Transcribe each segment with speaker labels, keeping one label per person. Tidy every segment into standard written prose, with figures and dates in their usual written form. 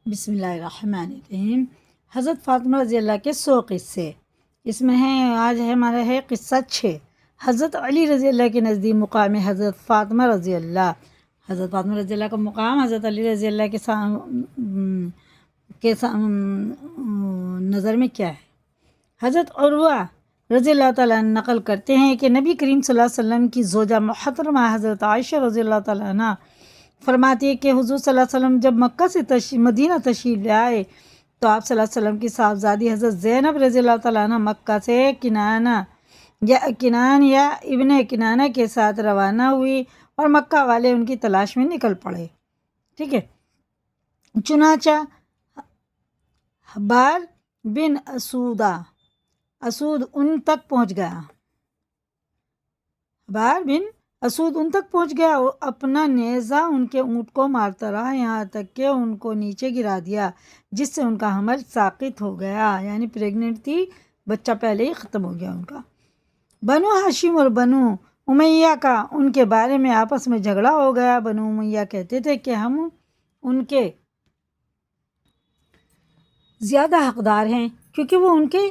Speaker 1: بسم اللہ الرحمن الرحیم۔ حضرت فاطمہ رضی اللہ کے 100 قصے اس میں ہیں۔ آج ہمارا ہے قصہ 6۔ حضرت علی رضی اللہ کے نزدیک مقام حضرت فاطمہ رضی اللہ۔ حضرت فاطمہ رضی اللہ کا مقام حضرت علی رضی اللہ کے نظر میں کیا ہے؟ حضرت عروہ رضی اللہ تعالیٰ عنہ نقل کرتے ہیں کہ نبی کریم صلی اللہ علیہ وسلم کی زوجہ محترمہ حضرت عائشہ رضی اللہ تعالیٰ عنہ فرماتی ہے کہ حضور صلی اللہ علیہ وسلم جب مکہ سے مدینہ تشریف لے آئے تو آپ صلی اللہ علیہ وسلم کی صاحبزادی حضرت زینب رضی اللہ تعالیٰ عنہ مکہ سے کنان یا ابن کنانہ کے ساتھ روانہ ہوئی اور مکہ والے ان کی تلاش میں نکل پڑے۔ ٹھیک ہے۔ چنانچہ حبار بن اسود ان تک پہنچ گیا۔ حبار بن اسود ان تک پہنچ گیا اور اپنا نیزہ ان کے اونٹ کو مارتا رہا یہاں تک کہ ان کو نیچے گرا دیا، جس سے ان کا حمل ساقط ہو گیا، یعنی پریگننٹ تھی، بچہ پہلے ہی ختم ہو گیا ان کا۔ بنو ہاشم اور بنو امیہ کا ان کے بارے میں آپس میں جھگڑا ہو گیا۔ بنو امیہ کہتے تھے کہ ہم ان کے زیادہ حقدار ہیں کیونکہ وہ ان کے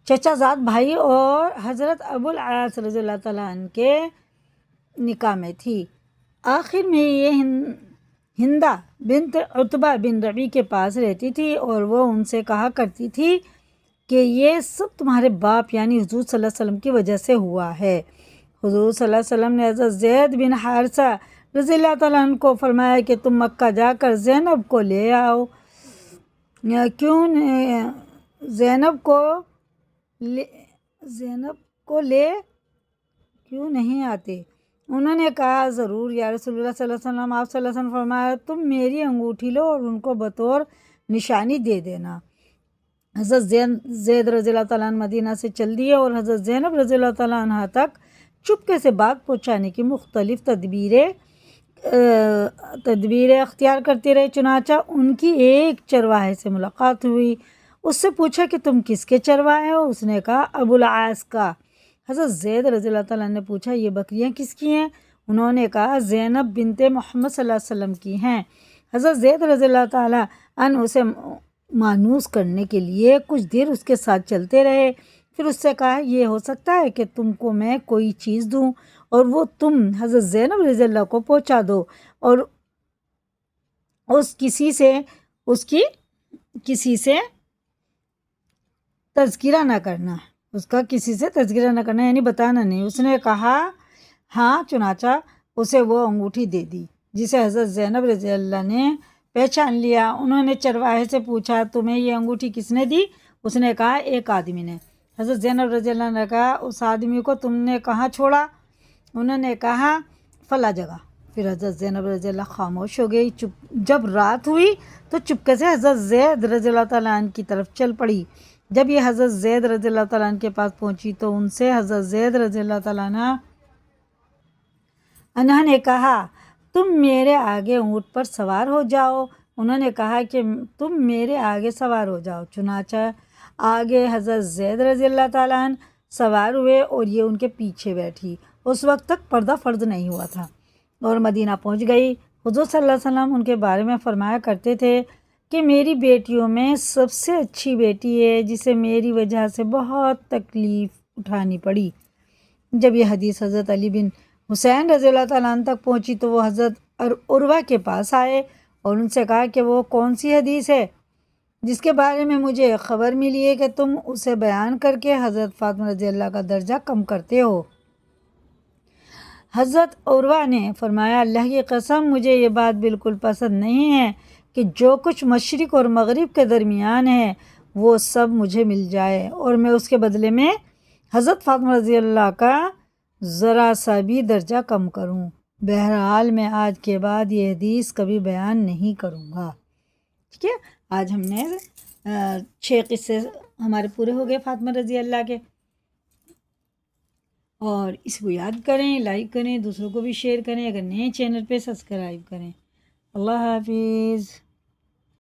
Speaker 1: چچا زاد بھائی اور حضرت ابو العاص رضی اللہ تعالیٰ عنہ کے نکاح میں تھی۔ آخر میں یہ ہندہ بنت عتبہ بن ربیع کے پاس رہتی تھی اور وہ ان سے کہا کرتی تھی کہ یہ سب تمہارے باپ یعنی حضور صلی اللہ علیہ وسلم کی وجہ سے ہوا ہے۔ حضور صلی اللہ علیہ وسلم نے حضرت زید بن حارثہ رضی اللہ تعالیٰ عنہ کو فرمایا کہ تم مکہ جا کر زینب کو لے آؤ۔ کیوں نہیں آتے؟ انہوں نے کہا ضرور یا رسول اللہ صلی اللہ علیہ وسلم۔ آپ صلی اللہ علیہ وسلم فرمایا تم میری انگوٹھی لو اور ان کو بطور نشانی دے دینا۔ حضرت زید رضی اللہ تعالیٰ عنہ مدینہ سے چل دیے اور حضرت زینب رضی اللہ تعالیٰ عنہ تک چپکے سے بات پہنچانے کی مختلف تدبیریں اختیار کرتے رہے۔ چنانچہ ان کی ایک چرواہے سے ملاقات ہوئی۔ اس سے پوچھا کہ تم کس کے چرواہے ہو؟ اس نے کہا ابو العاص کا۔ حضرت زید رضی اللہ تعالیٰ نے پوچھا یہ بکریاں کس کی ہیں؟ انہوں نے کہا زینب بنت محمد صلی اللہ علیہ وسلم کی ہیں۔ حضرت زید رضی اللہ تعالیٰ عنہ اسے مانوس کرنے کے لیے کچھ دیر اس کے ساتھ چلتے رہے، پھر اس سے کہا یہ ہو سکتا ہے کہ تم کو میں کوئی چیز دوں اور وہ تم حضرت زینب رضی اللہ کو پہنچا دو اور اس کی کسی سے تذکرہ نہ کرنا، اس کا کسی سے تذکرہ نہ کرنا یعنی بتانا نہیں۔ اس نے کہا ہاں، چنانچہ اسے وہ انگوٹھی دے دی جسے حضرت زینب رضی اللہ نے پہچان لیا۔ انہوں نے چرواہے سے پوچھا تمہیں یہ انگوٹھی کس نے دی؟ اس نے کہا ایک آدمی نے۔ حضرت زینب رضی اللہ نے کہا اس آدمی کو تم نے کہاں چھوڑا؟ انہوں نے کہا فلاں جگہ۔ پھر حضرت زینب رضی اللہ خاموش ہو گئی۔ جب رات ہوئی تو چپکے سے حضرت زید رضی اللہ تعالیٰ عنہ کی طرف چل پڑی۔ جب یہ حضرت زید رضی اللہ تعالیٰ عنہ کے پاس پہنچی تو ان سے حضرت زید رضی اللہ تعالیٰ عنہ نے کہا تم میرے آگے اونٹ پر سوار ہو جاؤ۔ انہوں نے کہا کہ تم میرے آگے سوار ہو جاؤ۔ چنانچہ آگے حضرت زید رضی اللہ تعالیٰ عنہ سوار ہوئے اور یہ ان کے پیچھے بیٹھی۔ اس وقت تک پردہ فرض نہیں ہوا تھا اور مدینہ پہنچ گئی۔ حضور صلی اللہ علیہ وسلم ان کے بارے میں فرمایا کرتے تھے کہ میری بیٹیوں میں سب سے اچھی بیٹی ہے جسے میری وجہ سے بہت تکلیف اٹھانی پڑی۔ جب یہ حدیث حضرت علی بن حسین رضی اللہ تعالیٰ عنہ تک پہنچی تو وہ حضرت عروہ کے پاس آئے اور ان سے کہا کہ وہ کون سی حدیث ہے جس کے بارے میں مجھے خبر ملی ہے کہ تم اسے بیان کر کے حضرت فاطمہ رضی اللہ کا درجہ کم کرتے ہو؟ حضرت عروہ نے فرمایا اللہ کی قسم مجھے یہ بات بالکل پسند نہیں ہے کہ جو کچھ مشرق اور مغرب کے درمیان ہے وہ سب مجھے مل جائے اور میں اس کے بدلے میں حضرت فاطمہ رضی اللہ کا ذرا سا بھی درجہ کم کروں۔ بہرحال میں آج کے بعد یہ حدیث کبھی بیان نہیں کروں گا۔ ٹھیک ہے، آج ہم نے 6 قصے ہمارے پورے ہو گئے فاطمہ رضی اللہ کے، اور اس کو یاد کریں، لائک کریں، دوسروں کو بھی شیئر کریں، اگر نئے چینل پہ سبسکرائب کریں۔ اللہ حافظ۔